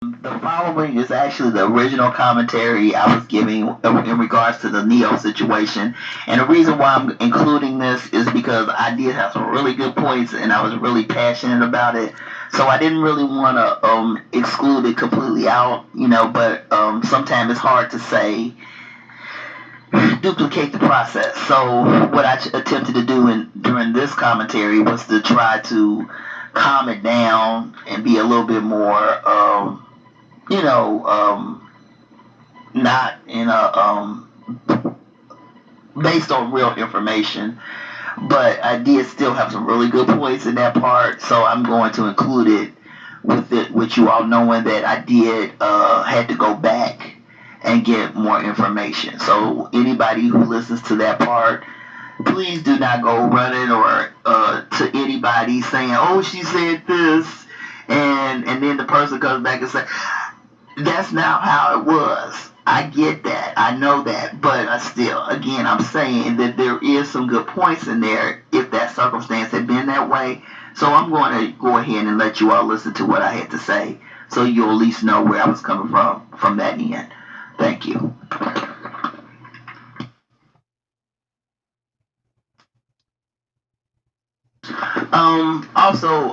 The following is actually the original commentary I was giving in regards to the Neo situation. And the reason why I'm including this is because I did have some really good points and I was really passionate about it. So I didn't really want to exclude it completely out, but sometimes it's hard to say duplicate the process. So what I attempted to do during this commentary was to try to calm it down and be a little bit more, you know, not in a based on real information. But I did still have some really good points in that part, so I'm going to include it with you all knowing that I did had to go back and get more information. So anybody who listens to that part, please do not go running or to anybody saying, "Oh, she said this," and then the person comes back and say, "That's not how it was." I get that, I know that, but still, again, I'm saying that there is some good points in there if that circumstance had been that way. So I'm going to go ahead and let you all listen to what I had to say, so you'll at least know where I was coming from that end. Thank you. Also,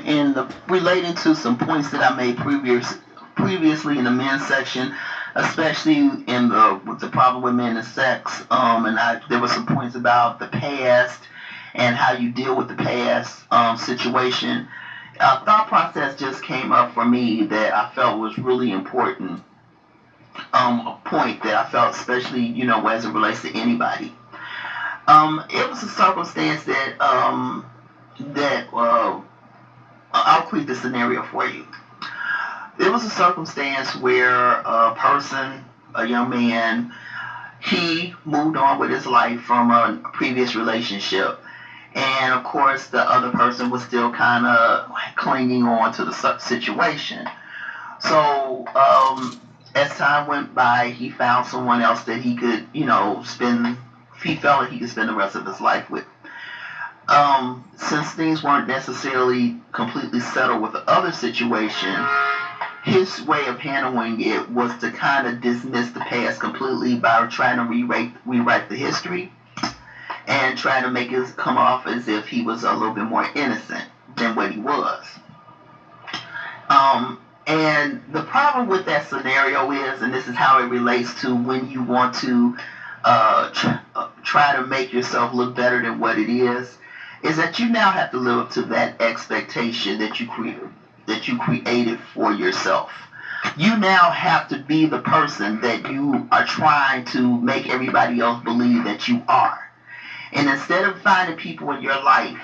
in the relating to some points that I made previously in the men's section, especially in the with the problem with men and sex, and there were some points about the past and how you deal with the past situation. A thought process just came up for me that I felt was really important. A point that I felt, especially as it relates to anybody. It was a circumstance that I'll create the scenario for you. There was a circumstance where a person, a young man, he moved on with his life from a previous relationship. And of course, the other person was still kind of clinging on to the situation. So, as time went by, he found someone else that he could, he felt like he could spend the rest of his life with. Since things weren't necessarily completely settled with the other situation, his way of handling it was to kind of dismiss the past completely by trying to rewrite the history and trying to make it come off as if he was a little bit more innocent than what he was. Um, and the problem with that scenario is, and this is how it relates to when you want to try to make yourself look better than what it is that you now have to live up to that expectation that you created for yourself. You now have to be the person that you are trying to make everybody else believe that you are. And instead of finding people in your life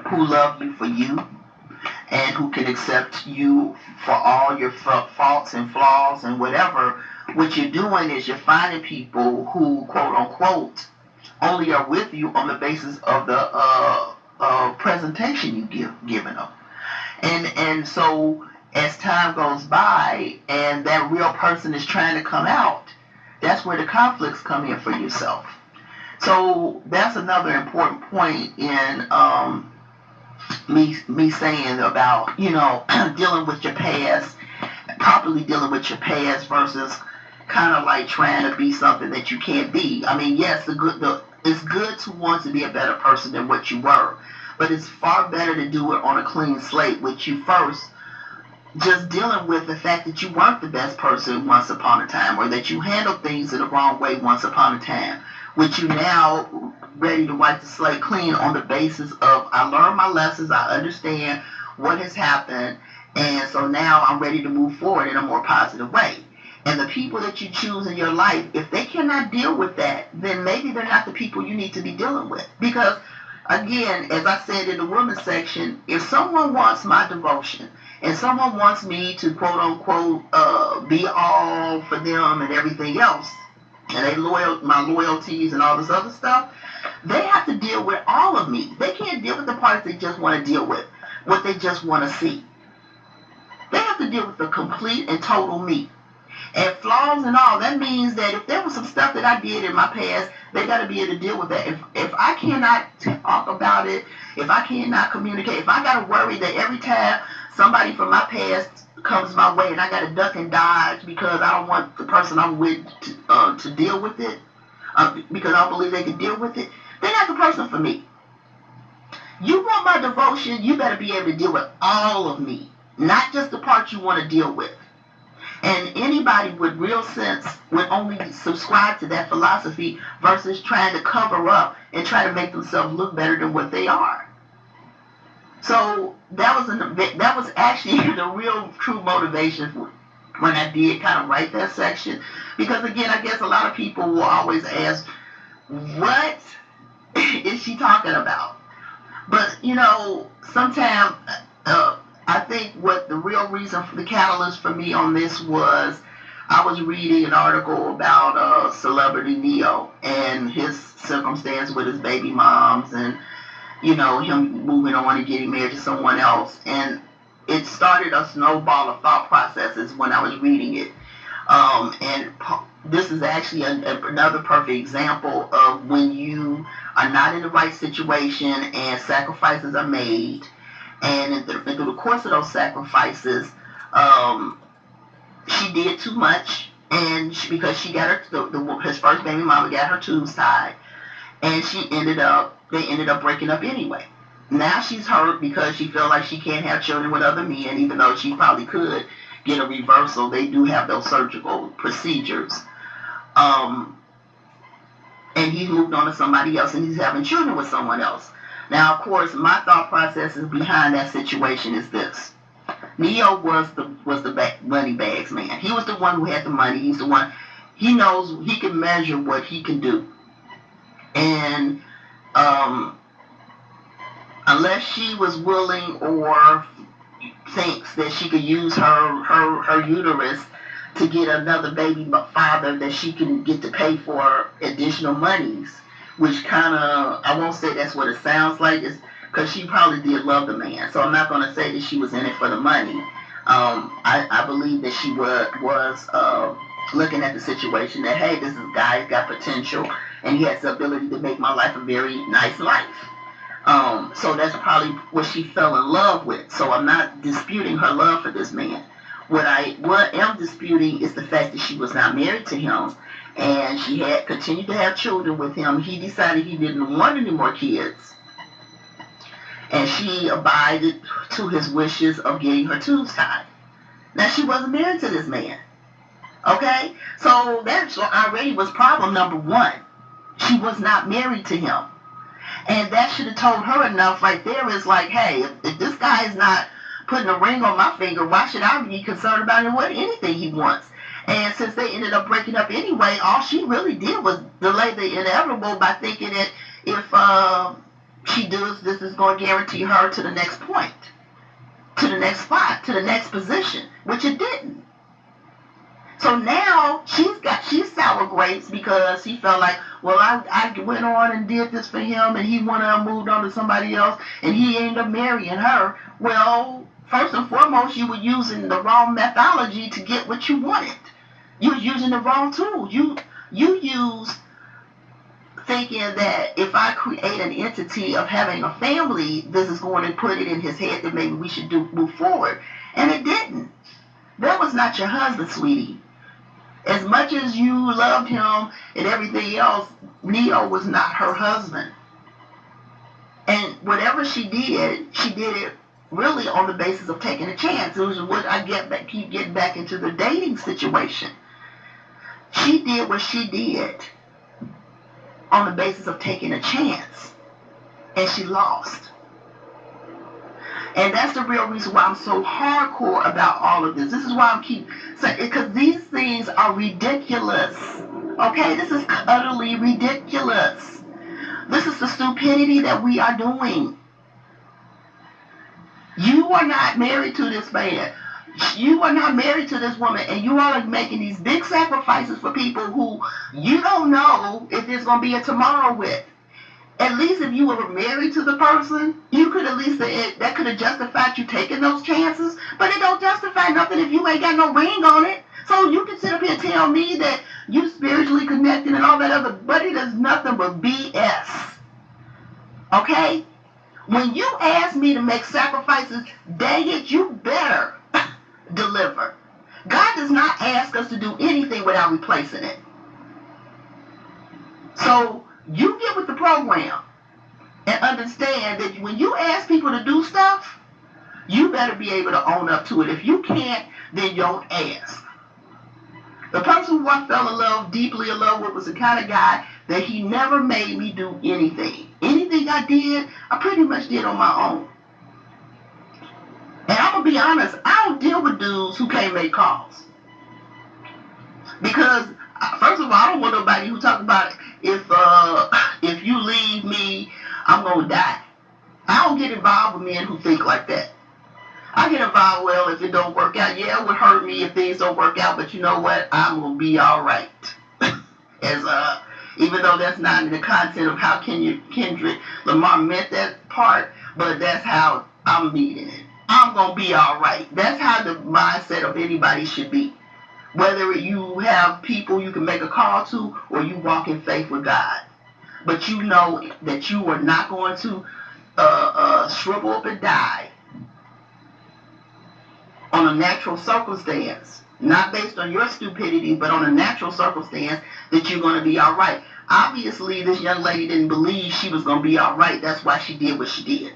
who love you for you and who can accept you for all your faults and flaws and whatever, what you're doing is you're finding people who, quote unquote, only are with you on the basis of the presentation given them. And so as time goes by and that real person is trying to come out, that's where the conflicts come in for yourself. So that's another important point in me saying about dealing with your past, properly dealing with your past versus kind of like trying to be something that you can't be. I mean, yes, it's good to want to be a better person than what you were, but it's far better to do it on a clean slate with you first, just dealing with the fact that you weren't the best person once upon a time, or that you handled things in the wrong way once upon a time, which you now ready to wipe the slate clean on the basis of I learned my lessons, I understand what has happened, and so now I'm ready to move forward in a more positive way. And the people that you choose in your life, if they cannot deal with that, then maybe they're not the people you need to be dealing with. Because, again, as I said in the women's section, if someone wants my devotion and someone wants me to quote unquote be all for them and everything else, and my loyalties and all this other stuff, they have to deal with all of me. They can't deal with the parts they just want to deal with, what they just want to see. They have to deal with the complete and total me and flaws and all. That means that if there was some stuff that I did in my past, they got to be able to deal with that. If I cannot talk about it, if I cannot communicate, if I got to worry that every time somebody from my past comes my way and I got to duck and dodge because I don't want the person I'm with to deal with it, because I don't believe they can deal with it, they're not the person for me. You want my devotion, you better be able to deal with all of me, not just the part you want to deal with. And anybody with real sense would only subscribe to that philosophy versus trying to cover up and try to make themselves look better than what they are. So that was actually the real true motivation when I did kind of write that section, because again, I guess a lot of people will always ask, what is she talking about? But sometimes I think what the real reason for the catalyst for me on this was, I was reading an article about celebrity Neo and his circumstance with his baby moms, and him moving on and getting married to someone else, and it started a snowball of thought processes when I was reading it. And this is actually another perfect example of when you are not in the right situation and sacrifices are made, and through the course of those sacrifices, um, she did too much, and because she got his first baby mama got her tubes tied, and they ended up breaking up anyway. Now she's hurt because she feels like she can't have children with other men, even though she probably could get a reversal. They do have those surgical procedures. Um, and he's moved on to somebody else, and he's having children with someone else. Now, of course, my thought process is behind that situation is this: Neo was the money bags man. He was the one who had the money. He's the one. He knows he can measure what he can do, and um, unless she was willing or thinks that she could use her uterus to get another baby father that she can get to pay for additional monies, which kind of, I won't say that's what it sounds like, is because she probably did love the man. So I'm not going to say that she was in it for the money. I believe that she was looking at the situation that, hey, this guy's got potential and he has the ability to make my life a very nice life. So that's probably what she fell in love with. So I'm not disputing her love for this man. What am disputing is the fact that she was not married to him, and she had continued to have children with him. He decided he didn't want any more kids, and she abided to his wishes of getting her tubes tied. Now she wasn't married to this man. Okay, so that already was problem number one. She was not married to him. And that should have told her enough right there. Is like, hey, if this guy is not putting a ring on my finger, why should I be concerned about anything he wants? And since they ended up breaking up anyway, all she really did was delay the inevitable by thinking that if she does, this is going to guarantee her to the next point, to the next spot, to the next position, which it didn't. So now she's sour grapes because she felt like, well, I went on and did this for him, and he went on, moved on to somebody else, and he ended up marrying her. Well, first and foremost, you were using the wrong methodology to get what you wanted. You were using the wrong tools. You used thinking that if I create an entity of having a family, this is going to put it in his head that maybe we should move forward, and it didn't. That was not your husband, sweetie. As much as you loved him and everything else, Neo was not her husband. And whatever she did it really on the basis of taking a chance. It was what keep getting back into the dating situation. She did what she did on the basis of taking a chance, and she lost. And that's the real reason why I'm so hardcore about all of this. This is why I'm keep saying, because these things are ridiculous. Okay, this is utterly ridiculous. This is the stupidity that we are doing. You are not married to this man. You are not married to this woman, and you all are making these big sacrifices for people who you don't know if there's going to be a tomorrow with. At least if you were married to the person, you could at least that could have justified you taking those chances. But it don't justify nothing if you ain't got no ring on it. So you can sit up here and tell me that you spiritually connected and all that other, but it is nothing but BS. Okay? When you ask me to make sacrifices, dang it, you better ask us to do anything without replacing it. So you get with the program and understand that when you ask people to do stuff, you better be able to own up to it. If you can't, then don't ask. The person who I fell in love, deeply in love with, was the kind of guy that he never made me do anything. Anything I did, I pretty much did on my own. And I'm going to be honest, I don't deal with dudes who can't make calls. Because, first of all, I don't want nobody who talk about if you leave me, I'm going to die. I don't get involved with men who think like that. I get involved, well, if it don't work out, yeah, it would hurt me if things don't work out, but you know what? I'm going to be all right. As Even though that's not in the content of how Kendrick Lamar meant that part, but that's how I'm meaning it. I'm going to be all right. That's how the mindset of anybody should be. Whether you have people you can make a call to or you walk in faith with God. But you know that you are not going to shrivel up and die on a natural circumstance, not based on your stupidity, but on a natural circumstance, that you're going to be all right. Obviously, this young lady didn't believe she was going to be all right. That's why she did what she did.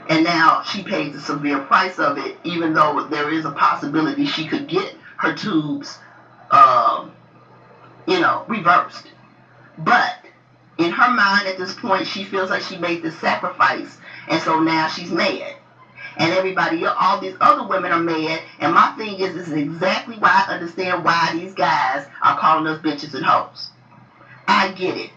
And now she pays the severe price of it, even though there is a possibility she could get her tubes, um, reversed. But in her mind at this point, she feels like she made this sacrifice, and so now she's mad. And everybody, all these other women are mad. And my thing is, this is exactly why I understand why these guys are calling us bitches and hoes. I get it.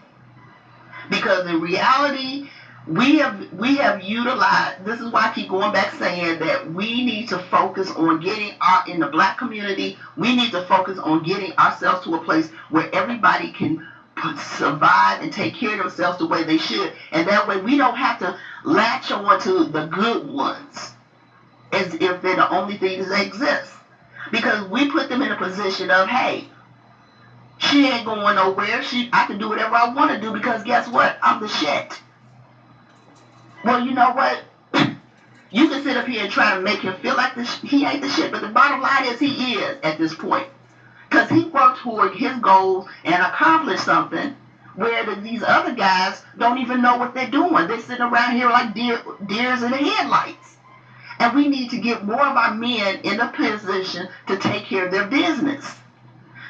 Because in reality, we have utilized, this is why I keep going back saying that we need to focus on in the black community, we need to focus on getting ourselves to a place where everybody can survive and take care of themselves the way they should. And that way we don't have to latch on to the good ones as if they're the only things that exist. Because we put them in a position of, hey, she ain't going nowhere. I can do whatever I want to do because guess what? I'm the shit. Well, you know what? You can sit up here and try to make him feel like he ain't the shit, but the bottom line is he is at this point. Because he worked toward his goals and accomplished something where these other guys don't even know what they're doing. They're sitting around here like deers in the headlights. And we need to get more of our men in a position to take care of their business.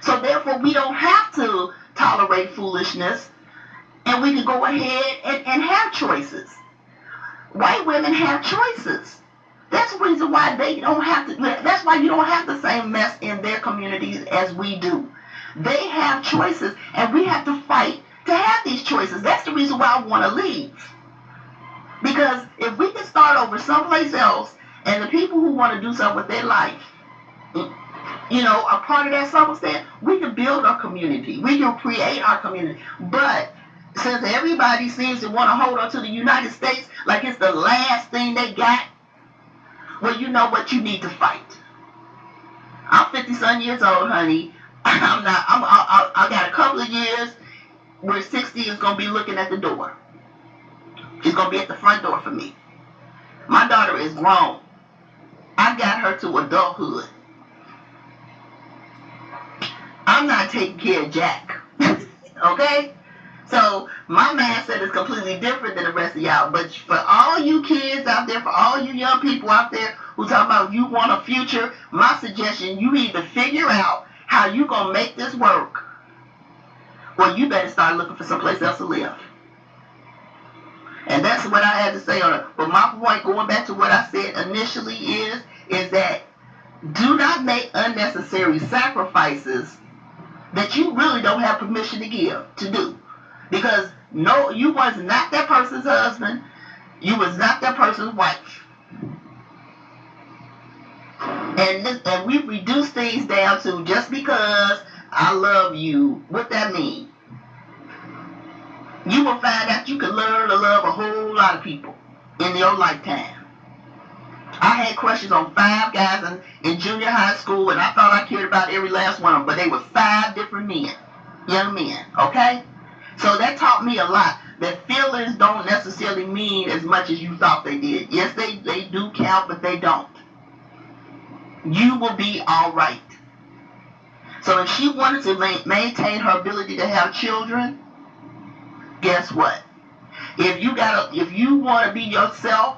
So therefore, we don't have to tolerate foolishness, and we can go ahead and have choices. White women have choices. That's the reason why they don't have to. That's why you don't have the same mess in their communities as we do. They have choices, and we have to fight to have these choices. That's the reason why I want to leave. Because if we can start over someplace else, and the people who want to do something with their life, a part of that circumstance, we can build our community. We can create our community. But since everybody seems to want to hold on to the United States like it's the last thing they got, well, you know what? You need to fight. I'm 50-some years old, honey. I got a couple of years where 60 is going to be looking at the door. She's going to be at the front door for me. My daughter is grown. I got her to adulthood. I'm not taking care of Jack. Okay? So my mindset is completely different than the rest of y'all. But for all you kids out there, for all you young people out there who talk about you want a future, my suggestion, you either figure out how you gonna make this work, or you better start looking for someplace else to live. And that's what I had to say on it. But my point, going back to what I said initially, is that do not make unnecessary sacrifices that you really don't have permission to do. Because no, you was not that person's husband. You was not that person's wife. And we've reduced things down to just because I love you. What that mean? You will find out you can learn to love a whole lot of people in your lifetime. I had crushes on 5 guys in junior high school, and I thought I cared about every last one of them, but they were 5 different men, young men, okay? So that taught me a lot, that feelings don't necessarily mean as much as you thought they did. Yes, they do count, but they don't. You will be all right. So if she wanted to maintain her ability to have children, guess what? If you want to be yourself,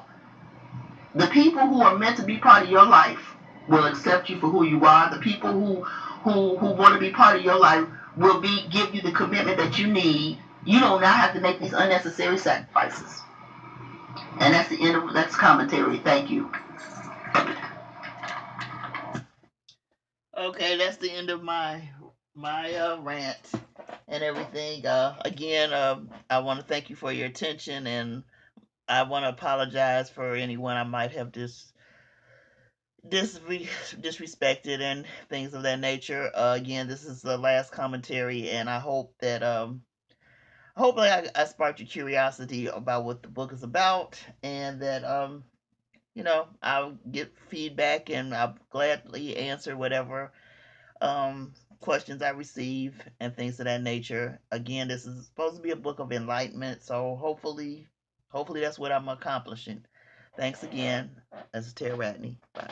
the people who are meant to be part of your life will accept you for who you are. The people who want to be part of your life will give you the commitment that you need. You don't now have to make these unnecessary sacrifices. And that's the end of that's commentary. Thank you. Okay, that's the end of my rant and everything. Again, I want to thank you for your attention, and I want to apologize for anyone I might have disrespected and things of that nature. Again, this is the last commentary, and I hope that hopefully I sparked your curiosity about what the book is about, and that I'll get feedback, and I'll gladly answer whatever questions I receive and things of that nature. Again, this is supposed to be a book of enlightenment, so hopefully that's what I'm accomplishing. Thanks again. This is Tara Ratney. Bye.